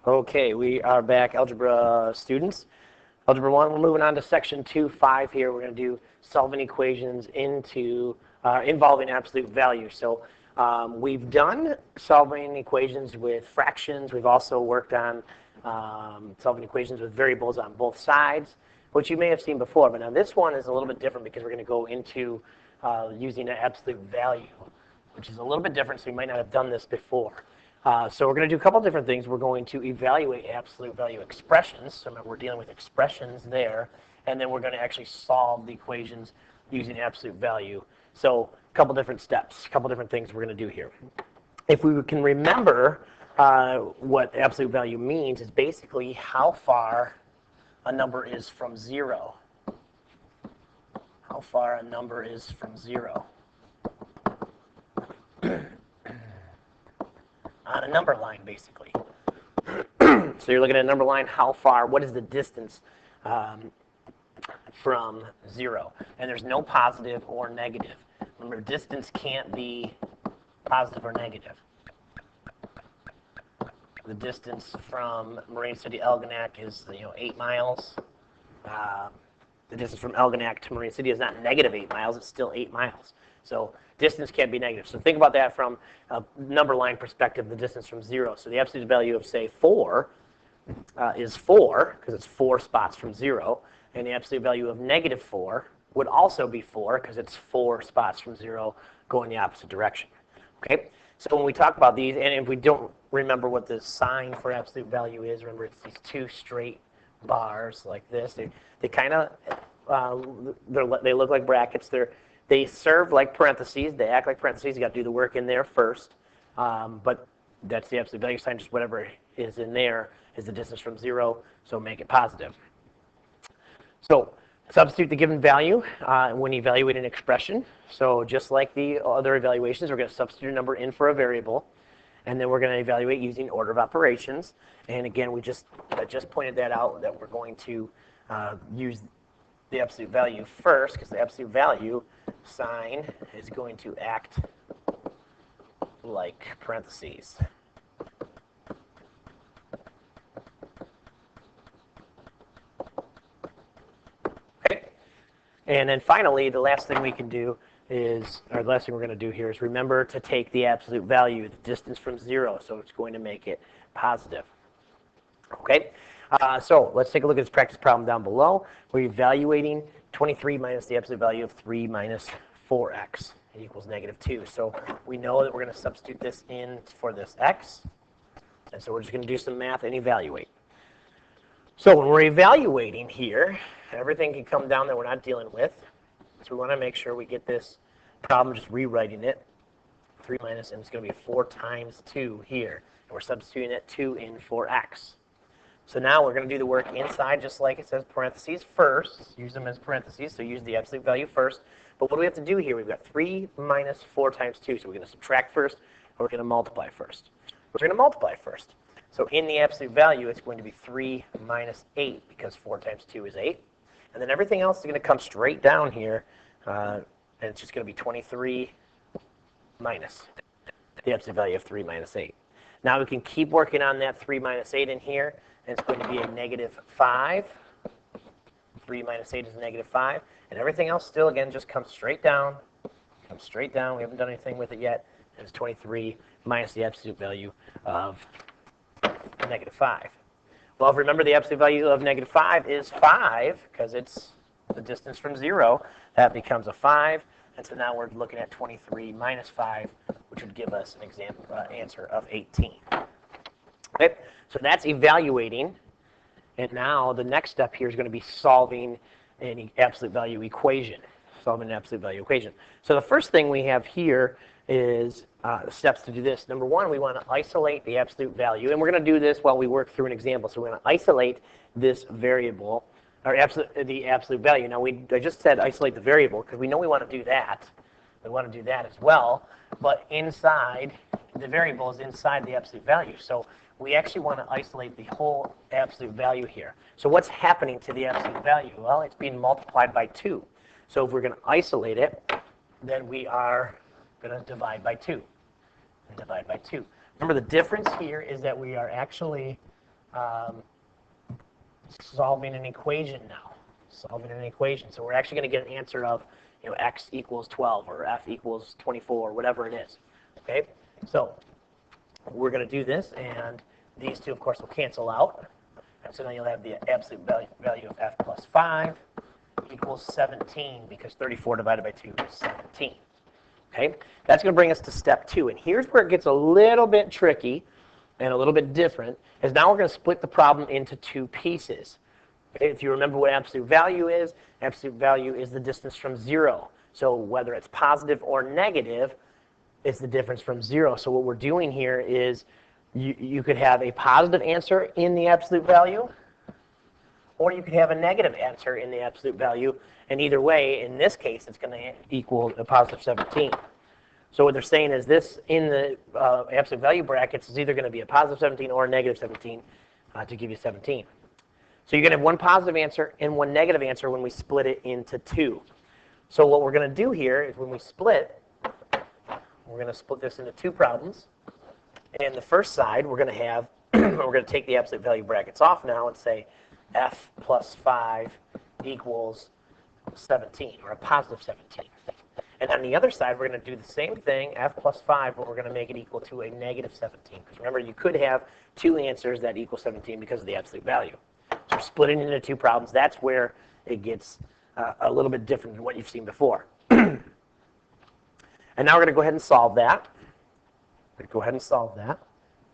Okay, we are back, algebra students. Algebra 1, we're moving on to section 2.5 here. We're going to do solving equations involving absolute value. So we've done solving equations with fractions. We've also worked on solving equations with variables on both sides, which you may have seen before. But now this one is a little bit different because we're going to go into using an absolute value, which is a little bit different, so you might not have done this before. So we're going to do a couple different things. We're going to evaluate absolute value expressions. So remember, we're dealing with expressions there. And then we're going to actually solve the equations using absolute value. So a couple different steps, a couple different things we're going to do here. If we can remember what absolute value means, is basically how far a number is from 0. How far a number is from 0. On a number line, basically. So you're looking at a number line, how far, what is the distance from 0? And there's no positive or negative. Remember, distance can't be positive or negative. The distance from Marine City, Algonac is 8 miles. The distance from Algonac to Marine City is not negative 8 miles, it's still 8 miles. So distance can't be negative. So think about that from a number line perspective, the distance from 0. So the absolute value of, say, 4 is 4, because it's 4 spots from 0. And the absolute value of negative 4 would also be 4, because it's 4 spots from 0 going the opposite direction. Okay? So when we talk about these, and if we don't remember what the sign for absolute value is, remember it's these two straight bars like this. They kind of, they look like brackets. They serve like parentheses. They act like parentheses. You got to do the work in there first. But that's the absolute value sign. Just whatever is in there is the distance from 0. So make it positive. So substitute the given value when you evaluate an expression. So just like the other evaluations, we're going to substitute a number in for a variable. And then we're going to evaluate using order of operations. And again, I just pointed that out, that we're going to use the absolute value first, because the absolute value sign is going to act like parentheses. Okay. And then finally, the last thing we can do is, or the last thing we're going to do here is remember to take the absolute value, the distance from 0, so it's going to make it positive. Okay, so let's take a look at this practice problem down below. We're evaluating 23 minus the absolute value of 3 minus 4x equals -2. So we know that we're going to substitute this in for this x. And so we're just going to do some math and evaluate. So when we're evaluating here, everything can come down that we're not dealing with. So we want to make sure we get this problem, just rewriting it. 3 minus, and it's going to be 4 times 2 here. And we're substituting that 2 in for x. So now we're going to do the work inside, just like it says parentheses first. Use them as parentheses, so use the absolute value first. But what do we have to do here? We've got 3 minus 4 times 2. So we're going to subtract first, or we're going to multiply first. We're going to multiply first. So in the absolute value, it's going to be 3 minus 8, because 4 times 2 is 8. And then everything else is going to come straight down here, and it's just going to be 23 minus the absolute value of 3 minus 8. Now we can keep working on that 3 minus 8 in here, and it's going to be a -5. 3 minus 8 is -5. And everything else still, again, just comes straight down. Comes straight down. We haven't done anything with it yet. And it's 23 minus the absolute value of -5. Well, remember the absolute value of -5 is 5, because it's the distance from 0. That becomes a 5. And so now we're looking at 23 minus 5, which would give us an example answer of 18. Okay, so that's evaluating. And now the next step here is going to be solving an absolute value equation. Solving an absolute value equation. So the first thing we have here is steps to do this. Number one, we want to isolate the absolute value. And we're going to do this while we work through an example. So we're going to isolate this variable, or the absolute value. Now, I just said isolate the variable because we know we want to do that. We want to do that as well. But inside, the variable is inside the absolute value. So we actually want to isolate the whole absolute value here. So what's happening to the absolute value? Well, it's being multiplied by 2. So if we're going to isolate it, then we are going to divide by 2. And divide by 2. Remember, the difference here is that we are actually um, solving an equation now. Solving an equation. So we're actually going to get an answer of, x equals 12 or f equals 24 or whatever it is. Okay? So we're going to do this, and these two, of course, will cancel out. And so then you'll have the absolute value of f plus 5 equals 17, because 34 divided by 2 is 17. Okay? That's going to bring us to step 2. And here's where it gets a little bit tricky and a little bit different, is now we're going to split the problem into 2 pieces. Okay? If you remember what absolute value is the distance from 0. So whether it's positive or negative, it's the difference from 0. So what we're doing here is you could have a positive answer in the absolute value, or you could have a negative answer in the absolute value. And either way, in this case, it's going to equal a positive 17. So what they're saying is this, in the absolute value brackets, is either going to be a positive 17 or a negative 17 to give you 17. So you're going to have one positive answer and one negative answer when we split it into 2. So what we're going to do here is when we split, we're going to split this into 2 problems. And the first side, we're going to have, we're going to take the absolute value brackets off now and say f plus 5 equals 17, or a positive 17. And on the other side, we're going to do the same thing, f plus 5, but we're going to make it equal to a negative 17. Because remember, you could have 2 answers that equal 17 because of the absolute value. So we're splitting it into 2 problems. That's where it gets a little bit different than what you've seen before. And now we're going to go ahead and solve that.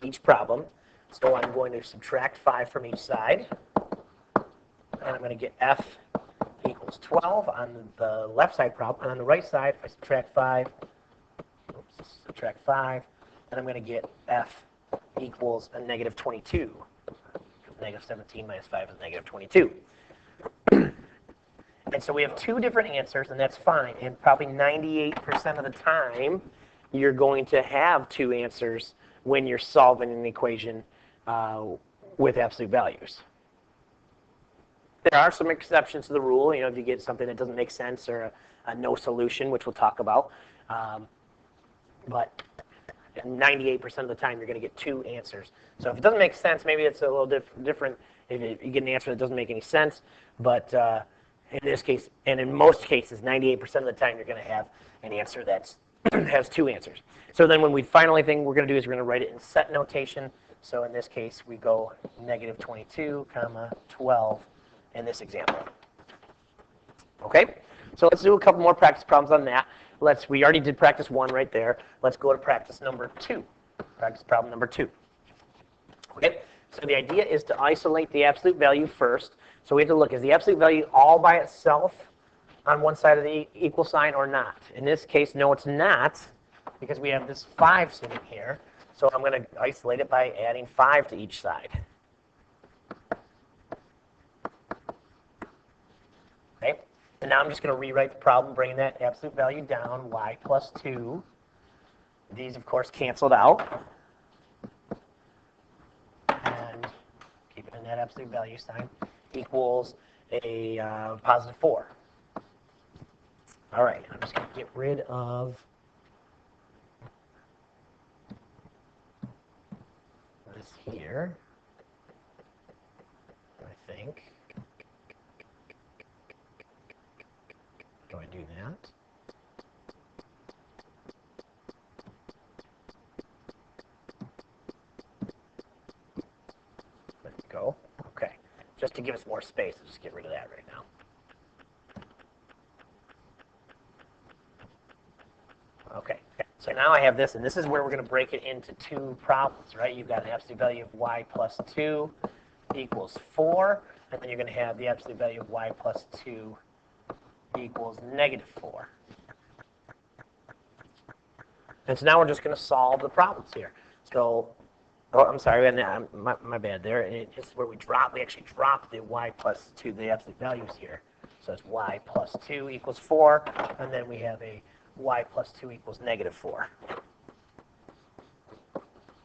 Each problem. So I'm going to subtract 5 from each side. And I'm going to get f equals 12 on the left side problem. And on the right side, if I subtract 5, then I'm going to get f equals a negative 22. Negative 17 minus 5 is negative 22. And so we have 2 different answers, and that's fine. And probably 98% of the time, you're going to have 2 answers when you're solving an equation with absolute values. There are some exceptions to the rule. If you get something that doesn't make sense or a no solution, which we'll talk about. But 98% of the time, you're going to get 2 answers. So if it doesn't make sense, maybe it's a little different if you get an answer that doesn't make any sense. But in this case, and in most cases, 98% of the time, you're going to have an answer that has 2 answers. So then when we finally think we're going to do is we're going to write it in set notation. So in this case, we go negative 22, comma, 12 in this example. Okay? So let's do a couple more practice problems on that. We already did practice 1 right there. Let's go to practice number 2. Practice problem number 2. Okay? So the idea is to isolate the absolute value first. So we have to look, is the absolute value all by itself on one side of the equal sign or not? In this case, no, it's not, because we have this 5 sitting here. So I'm going to isolate it by adding 5 to each side. Okay? And now I'm just going to rewrite the problem, bringing that absolute value down, y plus 2. These, of course, canceled out. And keep it in that absolute value sign, equals a positive 4. All right, I'm just going to get rid of this here, I think. Do I do that? Let's go. Okay. Just to give us more space, let's just get rid of that right now. Okay. So now I have this, and this is where we're going to break it into 2 problems, right? You've got an absolute value of y plus 2 equals 4, and then you're going to have the absolute value of y plus 2 equals negative 4. And so now we're just going to solve the problems here. So, oh, I'm sorry, my bad there. It's where we actually drop the y plus 2, the absolute values here. So it's y plus 2 equals 4, and then we have a y plus 2 equals negative 4.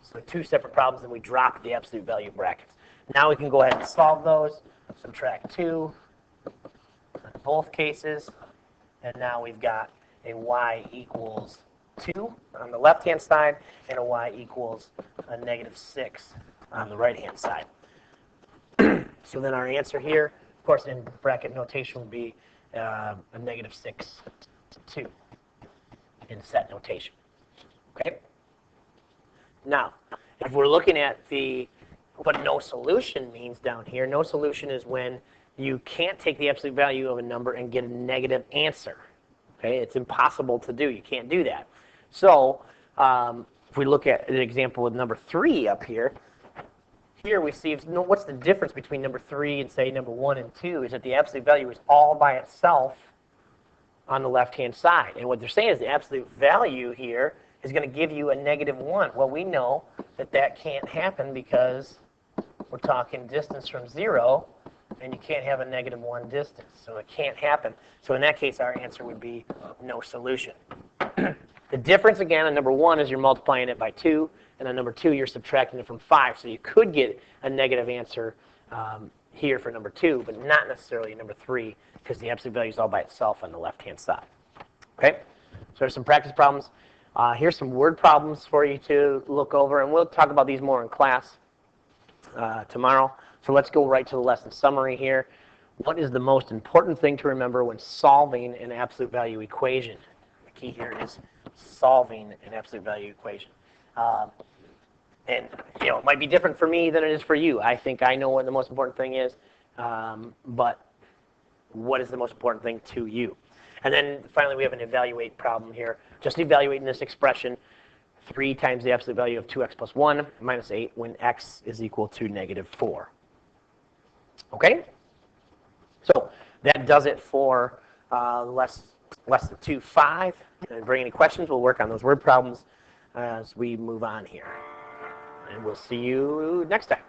So 2 separate problems, and we drop the absolute value brackets. Now we can go ahead and solve those. Subtract 2 in both cases, and now we've got a y equals 2 on the left-hand side and a y equals a negative 6 on the right-hand side. So then our answer here, of course, in bracket notation would be a negative 6, 2 in set notation. Okay? Now, if we're looking at what no solution means down here, no solution is when you can't take the absolute value of a number and get a negative answer. Okay? It's impossible to do. You can't do that. So if we look at an example with number 3 up here, here we see what's the difference between number 3 and say number 1 and 2 is that the absolute value is all by itself on the left-hand side. And what they're saying is the absolute value here is going to give you a negative 1. Well, we know that that can't happen because we're talking distance from 0, and you can't have a negative 1 distance. So it can't happen. So in that case, our answer would be no solution. The difference, again, on number 1 is you're multiplying it by 2, and on number 2, you're subtracting it from 5. So you could get a negative answer here for number 2, but not necessarily number 3, because the absolute value is all by itself on the left-hand side. Okay? So there's some practice problems. Here's some word problems for you to look over, and we'll talk about these more in class tomorrow. So let's go right to the lesson summary here. What is the most important thing to remember when solving an absolute value equation? The key here is solving an absolute value equation. And it might be different for me than it is for you. I think I know what the most important thing is, but what is the most important thing to you? And then finally, we have an evaluate problem here. Just evaluating this expression, 3 times the absolute value of 2x plus 1 minus 8 when x is equal to negative 4. Okay? So that does it for lesson 2.5. And bring any questions, we'll work on those word problems as we move on here. And we'll see you next time.